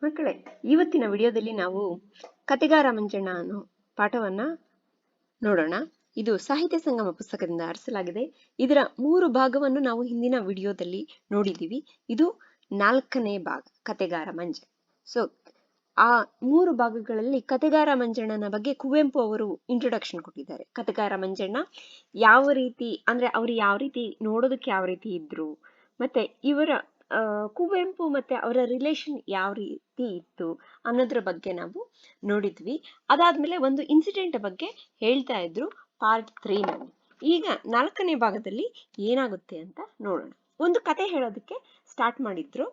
ಮಕ್ಕಳೇ, ಇವತ್ತಿನ ವಿಡಿಯೋದಲ್ಲಿ ನಾವು ಕತೆಗಾರ ಮಂಜಣ್ಣ ಅನ್ನೋ ಪಾಠವನ್ನ ನೋಡೋಣ. ಇದು ಸಾಹಿತ್ಯ ಸಂಗಮ ಪುಸ್ತಕದಿಂದ ಆರಿಸಲಾಗಿದೆ. ಇದರ 3 ಭಾಗವನ್ನು ನಾವು ಹಿಂದಿನ ವಿಡಿಯೋದಲ್ಲಿ ನೋಡಿದೀವಿ. ಇದು 4ನೇ ಭಾಗ, ಕತೆಗಾರ ಮಂಜಣ್ಣ. ಸೊ ಆ 3 ಭಾಗಗಳಲ್ಲಿ ಕತೆಗಾರ ಮಂಜಣ್ಣನ ಬಗ್ಗೆ ಕುವೆಂಪು ಅವರು ಇಂಟ್ರೊಡಕ್ಷನ್ ಕೊಟ್ಟಿದ್ದಾರೆ. ಕತೆಗಾರ ಮಂಜಣ್ಣ ಯಾವ ರೀತಿ ಅಂದ್ರೆ ಅವ್ರು ಯಾವ ರೀತಿ ನೋಡೋದಕ್ಕೆ ಯಾವ ರೀತಿ ಇದ್ರು, ಮತ್ತೆ ಇವರ ಕುವೆಂಪು ಮತ್ತೆ ಅವರ ರಿಲೇಷನ್ ಯಾವ ರೀತಿ ಇತ್ತು ಅನ್ನೋದ್ರ ಬಗ್ಗೆ ನಾವು ನೋಡಿದ್ವಿ. ಅದಾದ್ಮೇಲೆ ಒಂದು ಇನ್ಸಿಡೆಂಟ್ ಬಗ್ಗೆ ಹೇಳ್ತಾ ಇದ್ರು ಪಾರ್ಟ್ 3 ನಲ್ಲಿ. ಈಗ 4ನೇ ಭಾಗದಲ್ಲಿ ಏನಾಗುತ್ತೆ ಅಂತ ನೋಡೋಣ. ಒಂದು ಕತೆ ಹೇಳೋದಕ್ಕೆ ಸ್ಟಾರ್ಟ್ ಮಾಡಿದ್ರು,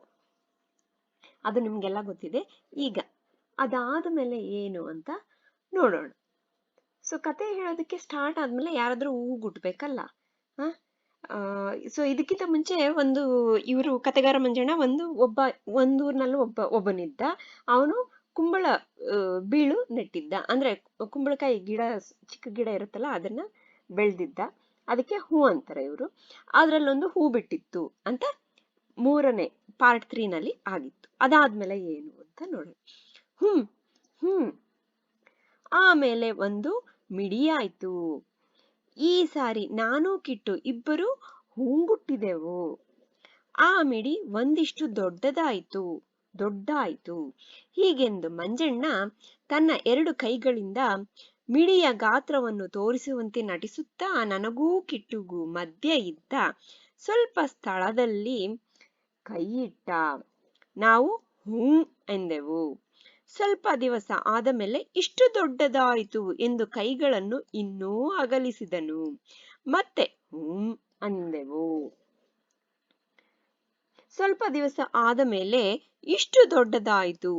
ಅದು ನಿಮ್ಗೆಲ್ಲ ಗೊತ್ತಿದೆ. ಈಗ ಅದಾದ ಮೇಲೆ ಏನು ಅಂತ ನೋಡೋಣ. ಸೊ ಕತೆ ಹೇಳೋದಕ್ಕೆ ಸ್ಟಾರ್ಟ್ ಆದ್ಮೇಲೆ ಯಾರಾದ್ರೂ ಗುಟ್ಬೇಕಲ್ಲ. ಸೊ ಇದಕ್ಕಿಂತ ಮುಂಚೆ ಇವರು ಕತೆಗಾರ ಮಂಜಣ್ಣ ಒಂದೂರ್ನಲ್ಲೂ ಒಬ್ಬನಿದ್ದ. ಅವನು ಕುಂಬಳ ಬೀಳು ನೆಟ್ಟಿದ್ದ. ಅಂದ್ರೆ ಕುಂಬಳಕಾಯಿ ಗಿಡ, ಚಿಕ್ಕ ಗಿಡ ಇರುತ್ತಲ್ಲ, ಅದನ್ನ ಬೆಳೆದಿದ್ದ. ಅದಕ್ಕೆ ಹೂ ಅಂತಾರೆ ಇವರು. ಅದ್ರಲ್ಲೊಂದು ಹೂ ಬಿಟ್ಟಿತ್ತು ಅಂತ 3ನೇ ಪಾರ್ಟ್ 3 ನಲ್ಲಿ ಆಗಿತ್ತು. ಅದಾದ್ಮೇಲೆ ಏನು ಅಂತ ನೋಡೋಣ. ಆಮೇಲೆ ಒಂದು ಮಿಡಿ ಆಯ್ತು. ಈ ಸಾರಿ ನಾನು ಕಿಟ್ಟು ಇಬ್ಬರು ಹೂಂಗುಟ್ಟಿದೆವು. ಆ ಮಿಡಿ ಒಂದಿಷ್ಟು ದೊಡ್ಡಾಯ್ತು. ಹೀಗೆಂದು ಮಂಜಣ್ಣ ತನ್ನ 2 ಕೈಗಳಿಂದ ಮಿಡಿಯ ಗಾತ್ರವನ್ನು ತೋರಿಸುವಂತೆ ನಟಿಸುತ್ತಾ ನನಗೂ ಕಿಟ್ಟುಗೂ ಮಧ್ಯೆ ಇದ್ದ ಸ್ವಲ್ಪ ಸ್ಥಳದಲ್ಲಿ ಕೈ ಇಟ್ಟ. ನಾವು ಎಂದೆವು. ಸ್ವಲ್ಪ ದಿವಸ ಆದ ಮೇಲೆ ಇಷ್ಟು ದೊಡ್ಡದಾಯಿತು ಎಂದು ಕೈಗಳನ್ನು ಇನ್ನೂ ಅಗಲಿಸಿದನು. ಮತ್ತೆ ಅಂದೆವು. ಸ್ವಲ್ಪ ದಿವಸ ಆದ ಮೇಲೆ ಇಷ್ಟು ದೊಡ್ಡದಾಯಿತು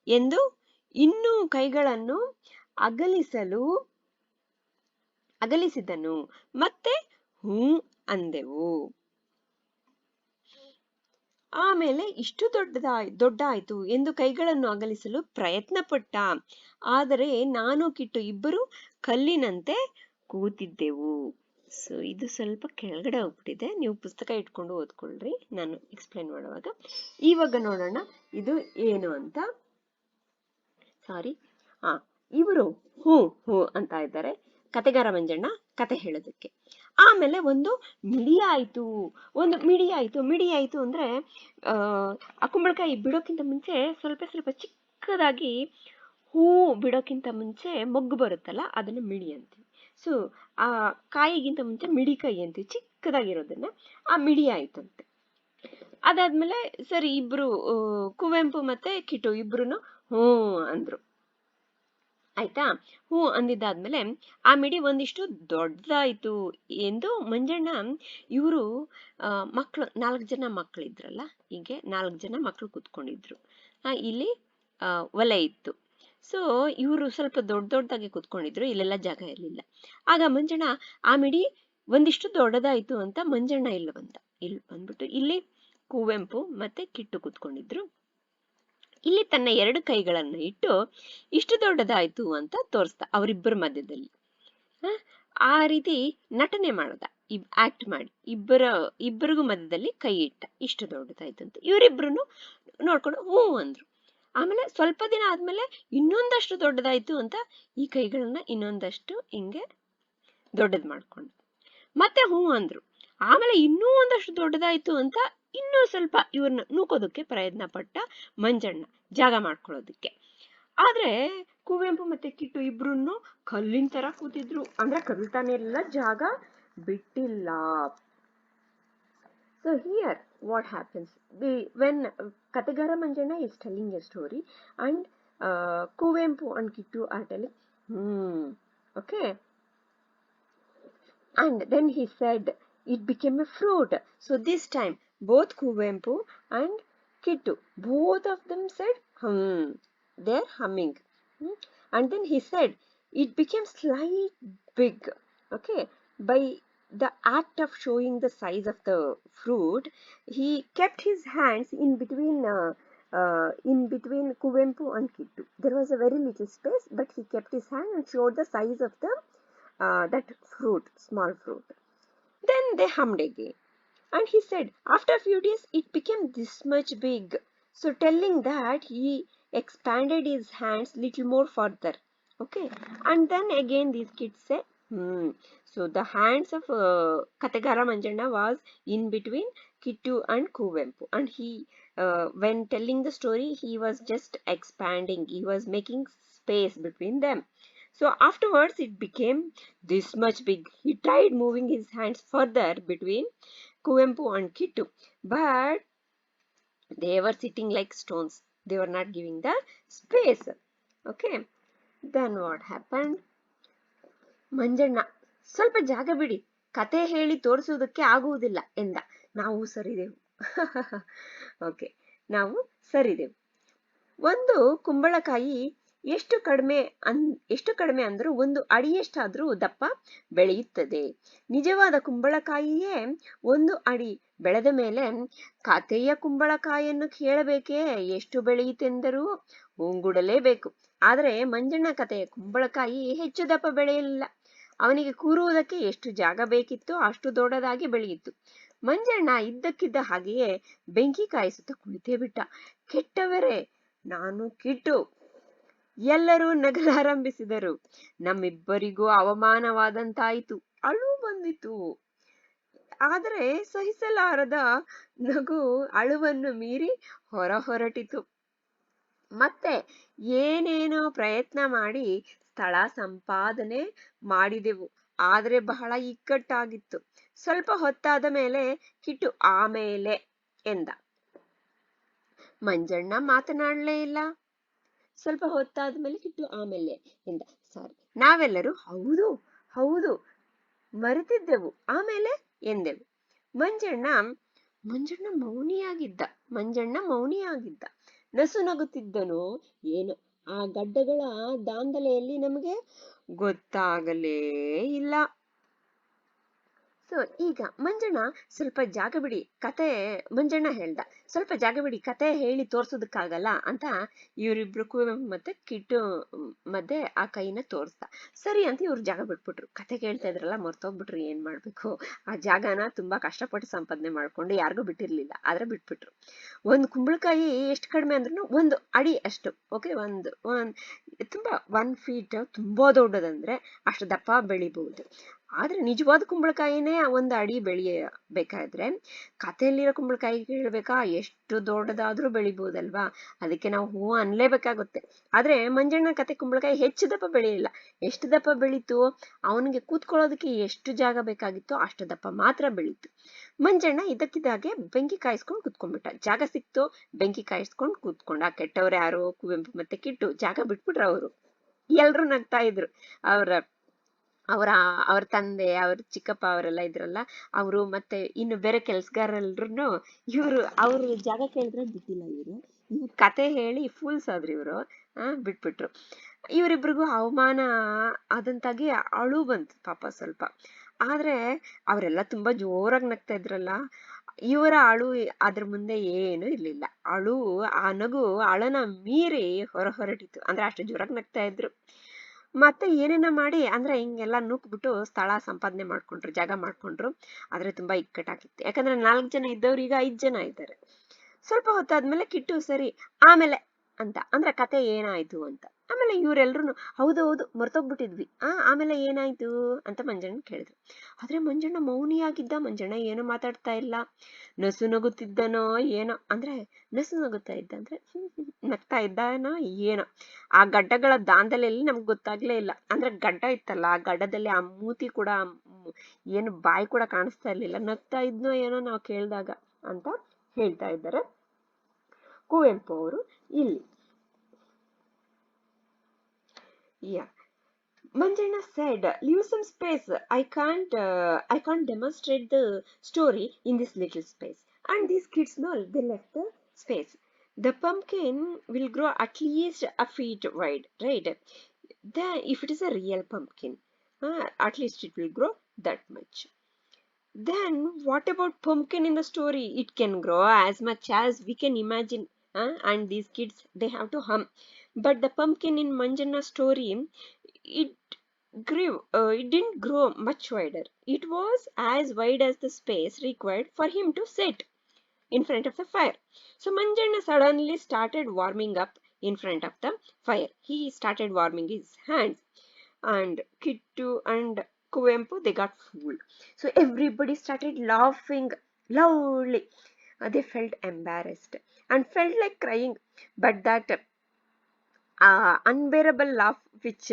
ಎಂದು ಇನ್ನೂ ಕೈಗಳನ್ನು ಅಗಲಿಸಿದನು. ಮತ್ತೆ ಅಂದೆವು. ಆಮೇಲೆ ಇಷ್ಟು ದೊಡ್ಡಾಯ್ತು ಎಂದು ಕೈಗಳನ್ನು ಅಗಲಿಸಲು ಪ್ರಯತ್ನ ಪಟ್ಟ. ಆದರೆ ನಾನು ಕಿಟ್ಟು ಇಬ್ಬರು ಕಲ್ಲಿನಂತೆ ಕೂತಿದ್ದೆವು. ಸೊ ಇದು ಸ್ವಲ್ಪ ಕೆಳಗಡೆ ಹೋಗ್ಬಿಟ್ಟಿದೆ, ನೀವು ಪುಸ್ತಕ ಇಟ್ಕೊಂಡು ಓದ್ಕೊಳ್ರಿ, ನಾನು ಎಕ್ಸ್ಪ್ಲೈನ್ ಮಾಡುವಾಗ. ಇವಾಗ ನೋಡೋಣ ಇದು ಏನು ಅಂತ. ಸಾರಿ, ಇವರು ಹೂ ಅಂತ ಇದ್ದಾರೆ ಕತೆಗಾರ ಮಂಜಣ್ಣ ಕತೆ ಹೇಳೋದಕ್ಕೆ. ಆಮೇಲೆ ಒಂದು ಮಿಡಿ ಆಯ್ತು ಅಂದ್ರೆ ಆ ಕುಂಬಳಕಾಯಿ ಬಿಡೋಕ್ಕಿಂತ ಮುಂಚೆ ಸ್ವಲ್ಪ ಚಿಕ್ಕದಾಗಿ ಹೂ ಬಿಡೋಕ್ಕಿಂತ ಮುಂಚೆ ಮೊಗ್ಗು ಬರುತ್ತಲ್ಲ, ಅದನ್ನ ಮಿಡಿ ಅಂತೀವಿ. ಸೊ ಆ ಕಾಯಿಗಿಂತ ಮುಂಚೆ ಮಿಡಿಕಾಯಿ ಅಂತೀವಿ, ಚಿಕ್ಕದಾಗಿರೋದನ್ನ. ಆ ಮಿಡಿ ಆಯ್ತಂತೆ. ಅದಾದ್ಮೇಲೆ ಸರಿ, ಇಬ್ರು ಕುವೆಂಪು ಮತ್ತೆ ಕಿಟ್ಟು ಇಬ್ರು ಅಂದ್ರು. ಆಯ್ತಾ? ಅಂದಿದ್ದಾದ್ಮೇಲೆ ಆ ಮಿಡಿ ಒಂದಿಷ್ಟು ದೊಡ್ಡದಾಯ್ತು ಎಂದು ಮಂಜಣ್ಣ ಇವರು ಮಕ್ಕಳು 4 ಜನ ಮಕ್ಕಳಿದ್ರಲ್ಲ, ಹೀಗೆ 4 ಜನ ಮಕ್ಕಳು ಕೂತ್ಕೊಂಡಿದ್ರು. ಇಲ್ಲಿ ಒಲೆ ಇತ್ತು. ಸೊ ಇವರು ಸ್ವಲ್ಪ ದೊಡ್ಡದಾಗಿ ಕೂತ್ಕೊಂಡಿದ್ರು, ಇಲ್ಲೆಲ್ಲ ಜಾಗ ಇರಲಿಲ್ಲ. ಆಗ ಮಂಜಣ್ಣ ಆ ಮಿಡಿ ಒಂದಿಷ್ಟು ದೊಡ್ಡದಾಯ್ತು ಅಂತ ಮಂಜಣ್ಣ ಇಲ್ಲಿ ಬಂದ್ಬಿಟ್ಟು ಇಲ್ಲಿ ಕುವೆಂಪು ಮತ್ತೆ ಕಿಟ್ಟು ಕೂತ್ಕೊಂಡಿದ್ರು. ಇಲ್ಲಿ ತನ್ನ 2 ಕೈಗಳನ್ನ ಇಟ್ಟು ಇಷ್ಟು ದೊಡ್ಡದಾಯ್ತು ಅಂತ ತೋರಿಸ್ದ ಅವರಿಬ್ಬರ ಮಧ್ಯದಲ್ಲಿ. ಆ ರೀತಿ ನಟನೆ ಮಾಡ್ದ, ಆಕ್ಟ್ ಮಾಡಿ ಇಬ್ಬರಿಗೂ ಮಧ್ಯದಲ್ಲಿ ಕೈ ಇಟ್ಟ, ಇಷ್ಟು ದೊಡ್ಡದಾಯ್ತು ಅಂತ. ಇವರಿಬ್ರು ನೋಡ್ಕೊಂಡು ಅಂದ್ರು. ಆಮೇಲೆ ಸ್ವಲ್ಪ ದಿನ ಆದ್ಮೇಲೆ ಇನ್ನೊಂದಷ್ಟು ದೊಡ್ಡದಾಯ್ತು ಅಂತ ಈ ಕೈಗಳನ್ನ ಇನ್ನೊಂದಷ್ಟು ಹಿಂಗೆ ದೊಡ್ಡದ್ ಮಾಡ್ಕೊಂಡು ಮತ್ತೆ ಅಂದ್ರು. ಆಮೇಲೆ ಇನ್ನೂ ಒಂದಷ್ಟು ದೊಡ್ಡದಾಯ್ತು ಅಂತ ಇನ್ನೂ ಸ್ವಲ್ಪ ಇವ್ರನ್ನ ನೂಕೋದಕ್ಕೆ ಪ್ರಯತ್ನ ಪಟ್ಟ ಮಂಜಣ್ಣ, ಜಾಗ ಮಾಡ್ಕೊಳ್ಳೋದಕ್ಕೆ. ಆದ್ರೆ ಕುವೆಂಪು ಮತ್ತೆ ಕಿಟ್ಟು ಇಬ್ರು ಕಲ್ಲಿನ ತರ ಕೂತಿದ್ರು, ಅಂದ್ರೆ ಕಲ್ತಾನೆ ಎಲ್ಲ, ಜಾಗ ಬಿಟ್ಟಿಲ್ಲ. So here what happens, when Kathegara Manjanna is telling a story and Kuvempu and Kittu are telling okay, and then he said it became a fruit. So this time both Kuvempu and Kittu, both of them said they're humming. And then he said it became slightly big. Okay, by the act of showing the size of the fruit, he kept his hands in between Kuvempu and Kittu. There was a very little space, but he kept his hand and showed the size of the that fruit, small fruit. Then they hummed again. And he said, after a few days, it became this much big. So telling that he expanded his hands little more further. Okay, and then again these kids say, so the hands of Kathegara Manjanna was in between Kittu and Kuvempu, and he, when telling the story, he was just expanding, he was making space between them. So afterwards it became this much big. He tried moving his hands further between Kuvempu and Kittu, but they were sitting like stones. They were not giving the space. Okay, then what happened? Manjanna, ಸ್ವಲ್ಪ ಜಾಗ ಬಿಡಿ, ಕತೆ ಹೇಳಿ ತೋರಿಸುವುದಕ್ಕೆ ಆಗುವುದಿಲ್ಲ ಎಂದ. ನಾವು ಸರಿದೆವು. Okay, ನಾವು ಸರಿದೆವು. ಒಂದು ಕುಂಬಳಕಾಯಿ ಎಷ್ಟು ಕಡಿಮೆ ಅಂದರೂ ಒಂದು ಅಡಿಯಷ್ಟಾದ್ರೂ ದಪ್ಪ ಬೆಳೆಯುತ್ತದೆ. ನಿಜವಾದ ಕುಂಬಳಕಾಯಿಯೇ ಒಂದು ಅಡಿ ಬೆಳೆದ ಮೇಲೆ ಕಥೆಯ ಕುಂಬಳಕಾಯಿಯನ್ನು ಕೇಳಬೇಕೇ? ಎಷ್ಟು ಬೆಳೆಯಿತೆಂದರೂ ಉಂಗುಡಲೇಬೇಕು. ಆದರೆ ಮಂಜಣ್ಣ ಕಥೆಯ ಕುಂಬಳಕಾಯಿ ಹೆಚ್ಚು ದಪ್ಪ ಬೆಳೆಯಲಿಲ್ಲ. ಅವನಿಗೆ ಕೂರುವುದಕ್ಕೆ ಎಷ್ಟು ಜಾಗ ಬೇಕಿತ್ತೋ ಅಷ್ಟು ದೊಡ್ಡದಾಗಿ ಬೆಳೆಯಿತು. ಮಂಜಣ್ಣ ಇದ್ದಕ್ಕಿದ್ದ ಹಾಗೆಯೇ ಬೆಂಕಿ ಕಾಯಿಸುತ್ತಾ ಕುಳಿತೇ ಬಿಟ್ಟ. ಕೆಟ್ಟವರೇ, ನಾನು ಕಿಟ್ಟು. ಎಲ್ಲರೂ ನಗಲಾರಂಭಿಸಿದರು. ನಮ್ಮಿಬ್ಬರಿಗೂ ಅವಮಾನವಾದಂತಾಯಿತು. ಅಳು ಬಂದಿತು. ಆದರೆ ಸಹಿಸಲಾರದ ನಗು ಅಳುವನ್ನು ಮೀರಿ ಹೊರಟಿತು. ಮತ್ತೆ ಏನೇನೋ ಪ್ರಯತ್ನ ಮಾಡಿ ಸ್ಥಳ ಸಂಪಾದನೆ ಮಾಡಿದೆವು. ಆದ್ರೆ ಬಹಳ ಇಕ್ಕಟ್ಟಾಗಿತ್ತು. ಸ್ವಲ್ಪ ಹೊತ್ತಾದ ಮೇಲೆ ಕಿಟ್ಟು ಆಮೇಲೆ ಎಂದ. ಮಂಜಣ್ಣ ಮಾತನಾಡಲೇ ಇಲ್ಲ. ಸ್ವಲ್ಪ ಹೊತ್ತಾದ್ಮೇಲೆ ಕಿಟ್ಟು ಆಮೇಲೆ ಎಂದ. ಸಾರಿ, ನಾವೆಲ್ಲರೂ ಹೌದು ಹೌದು ಮರೆತಿದ್ದೆವು, ಆಮೇಲೆ ಎಂದೆವು. ಮಂಜಣ್ಣ ಮೌನಿಯಾಗಿದ್ದ. ನಸು ನಗುತ್ತಿದ್ದನೋ ಏನೋ. ಆ ಗಡ್ಡಗಳ ದಾಂಧಲೆಯಲ್ಲಿ ನಮಗೆ ಗೊತ್ತಾಗಲೇ ಇಲ್ಲ. ಸೊ ಈಗ ಮಂಜಣ್ಣ ಹೇಳ್ದ, ಸ್ವಲ್ಪ ಜಾಗ ಬಿಡಿ, ಕತೆ ಹೇಳಿ ತೋರ್ಸೋದಕ್ಕಾಗಲ್ಲ ಅಂತ ಇವರಿಬ್ರು ಕುವೆಂಪು ಮತ್ತೆ ಕಿಟ್ಟು ಮತ್ತೆ ಆ ಕೈನ ತೋರಿಸ್ದ. ಸರಿ ಅಂತ ಇವ್ರು ಜಾಗ ಬಿಟ್ಬಿಟ್ರು. ಕತೆ ಕೇಳ್ತಾ ಇದ್ರಲ್ಲ, ಮರ್ತೋಗ್ಬಿಟ್ರು, ಏನ್ ಮಾಡ್ಬೇಕು. ಆ ಜಾಗನ ತುಂಬಾ ಕಷ್ಟಪಟ್ಟು ಸಂಪಾದನೆ ಮಾಡ್ಕೊಂಡು ಯಾರಿಗೂ ಬಿಟ್ಟಿರ್ಲಿಲ್ಲ, ಆದ್ರೆ ಬಿಟ್ಬಿಟ್ರು. ಒಂದು ಕುಂಬಳಕಾಯಿ ಎಷ್ಟು ಕಡಿಮೆ ಅಂದ್ರೂ 1 ಅಡಿ ಅಷ್ಟು. ಓಕೆ, ಒಂದ್ ತುಂಬಾ 1 ಫೀಟ್ ತುಂಬಾ ದೊಡ್ಡದಂದ್ರೆ ಅಷ್ಟು ದಪ್ಪ ಬೆಳಿಬಹುದು. ಆದ್ರೆ ನಿಜವಾದ ಕುಂಬಳಕಾಯಿನೇ 1 ಅಡಿ ಬೆಳೆಯಬೇಕಾದ್ರೆ ಕಥೆಯಲ್ಲಿರೋ ಕುಂಬಳಕಾಯಿ ಕೇಳ್ಬೇಕಾ? ಎಷ್ಟು ದೊಡ್ಡದಾದ್ರೂ ಬೆಳಿಬಹುದಲ್ವಾ? ಅದಕ್ಕೆ ನಾವು ಹೂ ಅನ್ಲೇಬೇಕಾಗುತ್ತೆ. ಆದ್ರೆ ಮಂಜಣ್ಣ ಕತೆ ಕುಂಬಳಕಾಯಿ ಹೆಚ್ಚು ದಪ್ಪ ಬೆಳೆಯಲಿಲ್ಲ. ಎಷ್ಟು ದಪ್ಪ ಬೆಳೀತು? ಅವನಿಗೆ ಕೂತ್ಕೊಳ್ಳೋದಕ್ಕೆ ಎಷ್ಟು ಜಾಗ ಬೇಕಾಗಿತ್ತೋ ಅಷ್ಟು ದಪ್ಪ ಮಾತ್ರ ಬೆಳೀತು. ಮಂಜಣ್ಣ ಇದ್ದಕ್ಕಿದ್ದಾಗೆ ಬೆಂಕಿ ಕಾಯಿಸ್ಕೊಂಡು ಕೂತ್ಕೊಂಡ್ಬಿಟ್ಟ. ಜಾಗ ಸಿಕ್ತು, ಬೆಂಕಿ ಕಾಯಿಸ್ಕೊಂಡು ಕೂತ್ಕೊಂಡ. ಕೆಟ್ಟವ್ರು ಯಾರು? ಕುವೆಂಪು ಮತ್ತೆ ಕಿಟ್ಟು. ಜಾಗ ಬಿಟ್ಬಿಟ್ರು ಅವರು. ಎಲ್ರು ನಗ್ತಾ ಇದ್ರು. ಅವ್ರ ತಂದೆ, ಅವ್ರ ಚಿಕ್ಕಪ್ಪ ಅವರೆಲ್ಲ ಇದ್ರಲ್ಲ, ಅವರು ಮತ್ತೆ ಇನ್ನು ಬೇರೆ ಕೆಲ್ಸಗಾರಲ್ರು ಅವ್ರು ಜಾಗ ಕೇಳಿದ್ರೆ ಬಿಟ್ಟಿಲ್ಲ. ಇವ್ರು ಕತೆ ಹೇಳಿ ಫೂಲ್ಸ್ ಆದ್ರು ಇವ್ರು. ಬಿಟ್ಬಿಟ್ರು. ಇವರಿಬ್ರಿಗೂ ಅವಮಾನ ಆದಂತಾಗಿ ಅಳು ಬಂತು ಪಾಪ ಸ್ವಲ್ಪ. ಆದ್ರೆ ಅವರೆಲ್ಲ ತುಂಬಾ ಜೋರಾಗಿ ನಗ್ತಾ ಇದ್ರಲ್ಲ, ಇವರ ಅಳು ಅದ್ರ ಮುಂದೆ ಏನು ಇರ್ಲಿಲ್ಲ. ಆ ನಗು ಅಳನ ಮೀರಿ ಹೊರಟಿತು. ಅಂದ್ರೆ ಅಷ್ಟು ಜೋರಾಗಿ ನಗ್ತಾ ಇದ್ರು. ಮತ್ತೆ ಏನೇನ ಮಾಡಿ ಅಂದ್ರೆ ಹಿಂಗೆಲ್ಲ ನೂಕ್ಬಿಟ್ಟು ಸ್ಥಳ ಸಂಪಾದನೆ ಮಾಡ್ಕೊಂಡ್ರು, ಜಾಗ ಮಾಡ್ಕೊಂಡ್ರು. ಆದ್ರೆ ತುಂಬಾ ಇಕ್ಕಟ್ಟಾಗಿತ್ತು. ಯಾಕಂದ್ರೆ 4 ಜನ ಇದ್ದವ್ರು ಈಗ 5 ಜನ ಇದ್ದಾರೆ. ಸ್ವಲ್ಪ ಹೊತ್ತಾದ್ಮೇಲೆ ಕಿಟ್ಟು ಸರಿ ಆಮೇಲೆ ಅಂತ, ಅಂದ್ರೆ ಕತೆ ಏನಾಯ್ತು ಅಂತ. ಆಮೇಲೆ ಇವರೆಲ್ರು ಹೌದು ಮರ್ತೋಗ್ಬಿಟ್ಟಿದ್ವಿ, ಆಮೇಲೆ ಏನಾಯ್ತು ಅಂತ ಮಂಜಣ್ಣ ಕೇಳಿದ್ರು. ಆದ್ರೆ ಮಂಜಣ್ಣ ಮೌನಿಯಾಗಿದ್ದ. ಮಂಜಣ್ಣ ಏನು ಮಾತಾಡ್ತಾ ಇಲ್ಲ. ನಸು ನಗುತ್ತಿದ್ದನೋ ಏನೋ. ಅಂದ್ರೆ ನಸು ನಗುತ್ತಾ ಇದ್ದ ಅಂದ್ರೆ ನಗ್ತಾ ಇದ್ದಾನೋ ಏನೋ. ಆ ಗಡ್ಡಗಳ ದಾಂಧಲೆಯಲ್ಲಿ ನಮ್ಗೆ ಗೊತ್ತಾಗ್ಲೇ ಇಲ್ಲ. ಅಂದ್ರೆ ಗಡ್ಡ ಇತ್ತಲ್ಲ, ಆ ಗಡ್ಡದಲ್ಲಿ ಆ ಮೂತಿ ಕೂಡ, ಏನು ಬಾಯಿ ಕೂಡ ಕಾಣಿಸ್ತಾ ಇರ್ಲಿಲ್ಲ. ನಗ್ತಾ ಇದ್ನೋ ಏನೋ ನಾವು ಕೇಳಿದಾಗ ಅಂತ ಹೇಳ್ತಾ ಇದ್ದಾರೆ ಕುವೆಂಪು ಅವರು ಇಲ್ಲಿ. Manjana said, leave some space. I can't demonstrate the story in this little space. And these kids know, they left the space. The pumpkin will grow at least a feet wide, right? Then if it is a real pumpkin, at least it will grow that much. Then what about pumpkin in the story? It can grow as much as we can imagine. And these kids, they have to hum. But the pumpkin in Manjana's story, it it didn't grow much wider. It was as wide as the space required for him to sit in front of the fire. So Manjana suddenly started warming up in front of the fire. He started warming his hands, and Kittu and Kuvempu, they got fooled. So everybody started laughing loudly. They felt embarrassed and felt like crying, but that unbearable laugh which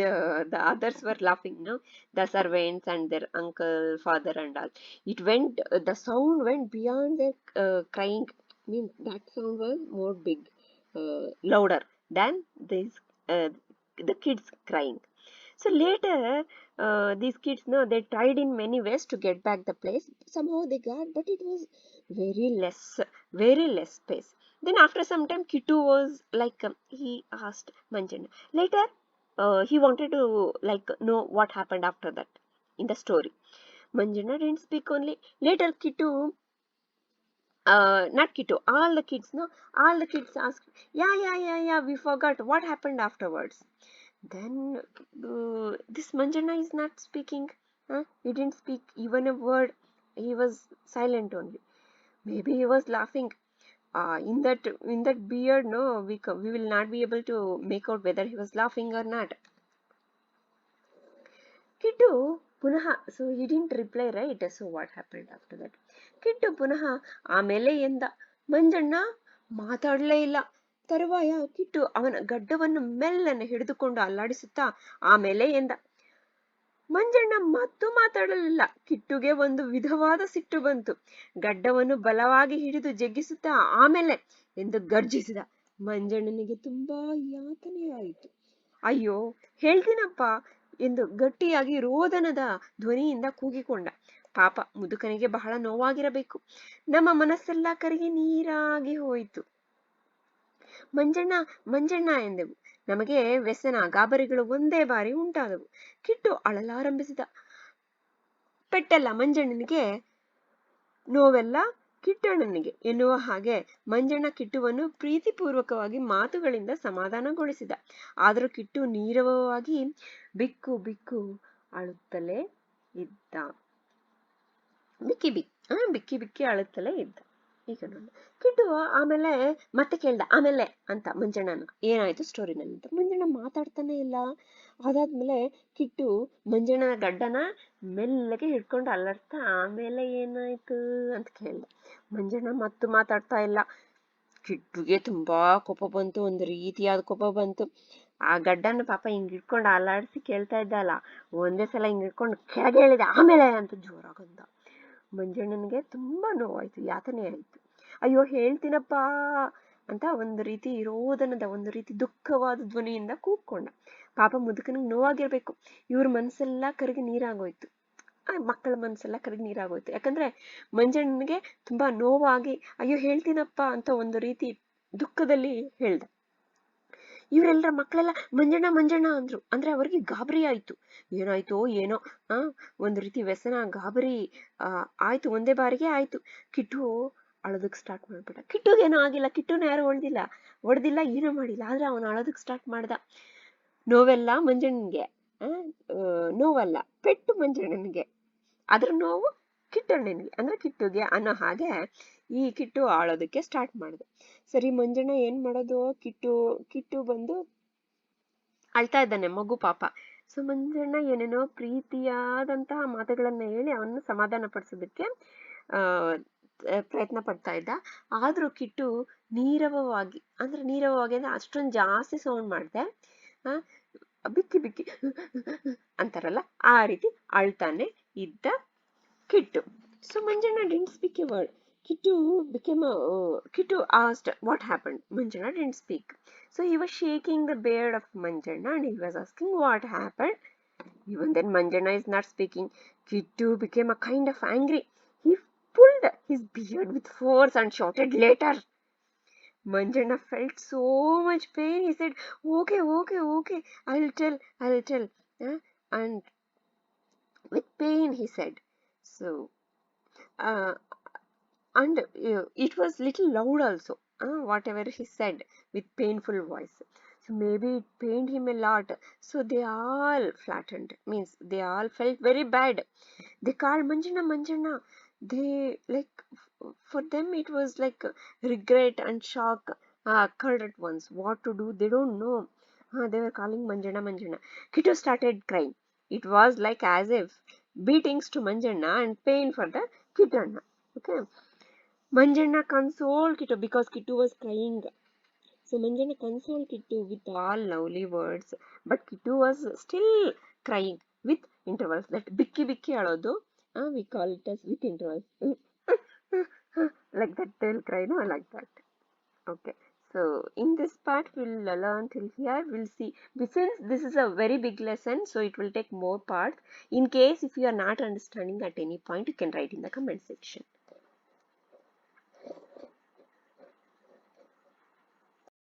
the others were laughing, no, the servants and their uncle, father and all, it went, the sound went beyond their crying. Means that sound was more big, louder than this, the kids crying. So later, these kids, no, they tried in many ways to get back the place. Somehow they got, but it was very less space. Then after some time, Kittu was like, he asked Manjana. Later, he wanted to like know what happened after that in the story. Manjana didn't speak only. Later, Kittu, not Kittu, all the kids, no, all the kids asked, yeah, we forgot what happened afterwards. Then this Manjana is not speaking. He didn't speak even a word. He was silent only. Maybe he was laughing. In that beard, no, we will not be able to make out whether he was laughing or not. Kittu Punaha, so he didn't reply, right? So what happened after that? Kittu Punaha ಆಮೇಲೆ ಎಂದ ಮಂಜಣ್ಣ ಮಾತಾಡಲೇ ಇಲ್ಲ. ತರುವಾಯ ಕಿಟ್ಟು ಅವನ ಗಡ್ಡವನ್ನು ಮೆಲ್ಲನೆ ಹಿಡಿದುಕೊಂಡು ಅಲ್ಲಾಡಿಸುತ್ತಾ ಆಮೇಲೆ ಎಂದ. ಮಂಜಣ್ಣ ಮತ್ತು ಮಾತಾಡಲಿಲ್ಲ. ಕಿಟ್ಟುಗೆ ಒಂದು ವಿಧವಾದ ಸಿಟ್ಟು ಬಂತು. ಗಡ್ಡವನ್ನು ಬಲವಾಗಿ ಹಿಡಿದು ಜಗ್ಗಿಸುತ್ತಾ ಆಮೇಲೆ ಎಂದು ಗರ್ಜಿಸಿದ. ಮಂಜಣ್ಣನಿಗೆ ತುಂಬಾ ಯಾತನೆಯಾಯಿತು. ಅಯ್ಯೋ, ಹೇಳ್ತೀನಪ್ಪ ಎಂದು ಗಟ್ಟಿಯಾಗಿ ರೋದನದ ಧ್ವನಿಯಿಂದ ಕೂಗಿಕೊಂಡ. ಪಾಪ ಮುದುಕನಿಗೆ ಬಹಳ ನೋವಾಗಿರಬೇಕು. ನಮ್ಮ ಮನಸ್ಸೆಲ್ಲ ಕರಗಿ ನೀರಾಗಿ ಹೋಯಿತು. ಮಂಜಣ್ಣ ಎಂದೆವು. ನಮಗೆ ವ್ಯಸನ ಗಾಬರಿಗಳು ಒಂದೇ ಬಾರಿ ಉಂಟಾದವು. ಕಿಟ್ಟು ಅಳಲಾರಂಭಿಸಿದ. ಪೆಟ್ಟೆಲ್ಲ ಮಂಜಣ್ಣನಿಗೆ, ನೋವೆಲ್ಲ ಕಿಟ್ಟಣ್ಣನಿಗೆ ಎನ್ನುವ ಹಾಗೆ ಮಂಜಣ್ಣ ಕಿಟ್ಟುವನ್ನು ಪ್ರೀತಿಪೂರ್ವಕವಾಗಿ ಮಾತುಗಳಿಂದ ಸಮಾಧಾನಗೊಳಿಸಿದ. ಆದರೂ ಕಿಟ್ಟು ನೀರವವಾಗಿ ಬಿಕ್ಕು ಅಳುತ್ತಲೇ ಇದ್ದ. ಬಿಕ್ಕಿ ಅಳುತ್ತಲೇ ಇದ್ದ. ಈಗ ನೋಡಿ, ಕಿಟ್ಟು ಆಮೇಲೆ ಮತ್ತೆ ಕೇಳ್ದ, ಆಮೇಲೆ ಅಂತ ಮಂಜಣ್ಣನ ಏನಾಯ್ತು ಸ್ಟೋರಿನಲ್ಲಿ ಅಂತ. ಮಂಜಣ್ಣ ಮಾತಾಡ್ತಾನೆ ಇಲ್ಲ. ಅದಾದ್ಮೇಲೆ ಕಿಟ್ಟು ಮಂಜಣ್ಣನ ಗಡ್ಡನ ಮೆಲ್ಲಗೆ ಹಿಡ್ಕೊಂಡು ಅಲ್ಲಾಡ್ತಾ ಆಮೇಲೆ ಏನಾಯ್ತು ಅಂತ ಕೇಳ್ದ. ಮಂಜಣ್ಣ ಮತ್ತು ಮಾತಾಡ್ತಾ ಇಲ್ಲ. ಕಿಟ್ಟುಗೆ ತುಂಬಾ ಕೋಪ ಬಂತು, ಒಂದು ರೀತಿಯಾದ ಕೋಪ ಬಂತು. ಆ ಗಡ್ಡನ ಪಾಪ ಹಿಂಗ್ ಹಿಡ್ಕೊಂಡು ಅಲ್ಲಾಡಿಸಿ ಕೇಳ್ತಾ ಇದ್ದಲ್ಲ, ಒಂದೇ ಸಲ ಹಿಂಗ್ ಹಿಡ್ಕೊಂಡು ಕೆಳಗೆ ಹೇಳಿದ ಆಮೇಲೆ ಅಂತ ಜೋರಾಗಂದ. ಮಂಜಣ್ಣನಿಗೆ ತುಂಬಾ ನೋವಾಯ್ತು, ಯಾತನೆ ಆಯ್ತು. ಅಯ್ಯೋ ಹೇಳ್ತೀನಪ್ಪ ಅಂತ ಒಂದು ರೀತಿ ರೋದನದ, ಒಂದು ರೀತಿ ದುಃಖವಾದ ಧ್ವನಿಯಿಂದ ಕೂಗ್ಕೊಂಡ. ಪಾಪ ಮುದುಕನಿಗೆ ನೋವಾಗಿರ್ಬೇಕು. ಇವ್ರ ಮನ್ಸೆಲ್ಲ ಕರಗಿ ನೀರಾಗೋಯ್ತು. ಮಕ್ಕಳ ಮನ್ಸೆಲ್ಲ ಕರಗಿ ನೀರಾಗೋಯ್ತು. ಯಾಕಂದ್ರೆ ಮಂಜಣ್ಣನಿಗೆ ತುಂಬಾ ನೋವಾಗಿ ಅಯ್ಯೋ ಹೇಳ್ತೀನಪ್ಪ ಅಂತ ಒಂದು ರೀತಿ ದುಃಖದಲ್ಲಿ ಹೇಳ್ದ. ಇವರೆಲ್ಲರ ಮಕ್ಕಳೆಲ್ಲ ಮಂಜಣ್ಣ ಅಂದ್ರು. ಅಂದ್ರೆ ಅವ್ರಿಗೆ ಗಾಬರಿ ಆಯ್ತು. ಏನಾಯ್ತೋ ಏನೋ, ಒಂದು ರೀತಿ ವ್ಯಸನ ಗಾಬರಿ ಆಯ್ತು, ಒಂದೇ ಬಾರಿಗೆ ಆಯ್ತು. ಕಿಟ್ಟು ಅಳೋದಕ್ ಸ್ಟಾರ್ಟ್ ಮಾಡ್ಬಿಟ್ಟ. ಕಿಟ್ಟುಗೇನೋ ಆಗಿಲ್ಲ, ಕಿಟ್ಟುನ ಯಾರು ಹೊಡೆದಿಲ್ಲ, ಏನೋ ಮಾಡಿಲ್ಲ. ಆದ್ರೆ ಅವನು ಅಳೋದಕ್ ಸ್ಟಾರ್ಟ್ ಮಾಡ್ದ. ನೋವೆಲ್ಲ ಮಂಜಣ್ಣನ್ಗೆ, ನೋವಲ್ಲ ಪೆಟ್ಟು ಮಂಜಣ್ಣನ್ಗೆ, ಅದ್ರ ನೋವು ಕಿಟ್ಟಣ್ಣನಿಗೆ, ಅಂದ್ರೆ ಕಿಟ್ಟುಗೆ ಅನ್ನೋ ಹಾಗೆ ಈ ಕಿಟ್ಟು ಆಳೋದಕ್ಕೆ ಸ್ಟಾರ್ಟ್ ಮಾಡಿದೆ. ಸರಿ, ಮಂಜಣ್ಣ ಏನ್ ಮಾಡೋದು? ಕಿಟ್ಟು ಬಂದು ಅಳ್ತಾ ಇದ್ದಾನೆ, ಮಗು ಪಾಪ. ಸೊ ಮಂಜಣ್ಣ ಏನೇನೋ ಪ್ರೀತಿಯಾದಂತಹ ಮಾತುಗಳನ್ನ ಹೇಳಿ ಅವನ್ನ ಸಮಾಧಾನ ಪಡಿಸೋದಕ್ಕೆ ಪ್ರಯತ್ನ ಪಡ್ತಾ ಇದ್ದ. ಆದ್ರೂ ಕಿಟ್ಟು ನೀರವವಾಗಿ ಅಂದ್ರೆ ಅಷ್ಟೊಂದು ಜಾಸ್ತಿ ಸೌಂಡ್ ಮಾಡ್ದೆ, ಬಿಕ್ಕಿ ಅಂತಾರಲ್ಲ ಆ ರೀತಿ ಅಳ್ತಾನೆ ಇದ್ದ Kittu. So Manjana didn't speak a word. Kittu asked what happened. Manjana didn't speak. So he was shaking the beard of Manjana and he was asking what happened. Even then Manjana is not speaking. Kittu became a kind of angry. He pulled his beard with force and shouted later. Manjana felt so much pain. He said, okay, I'll tell. And with pain he said. So and it was little loud also, whatever he said with painful voice. So maybe it pained him a lot. So they all flattened, means they all felt very bad. They called Manjana. They, like, for them it was like regret and shock occurred at once. What to do? They don't know. They were calling Manjanna, Manjanna. Kittu started crying. It was like as if beatings to Manjanna and pain for the Kittanna. Okay. Manjanna consoled Kittu because Kittu was crying. So Manjanna consoled Kittu with all lovely words, but Kittu was still crying with intervals. That bikki bikki alodu, we call it as with intervals. Like that they'll cry, no, like that. Okay. So in this part we'll learn till here. We'll see. Since this is a very big lesson, so it will take more parts. In case if you are not understanding at any point, you can write in the comment section.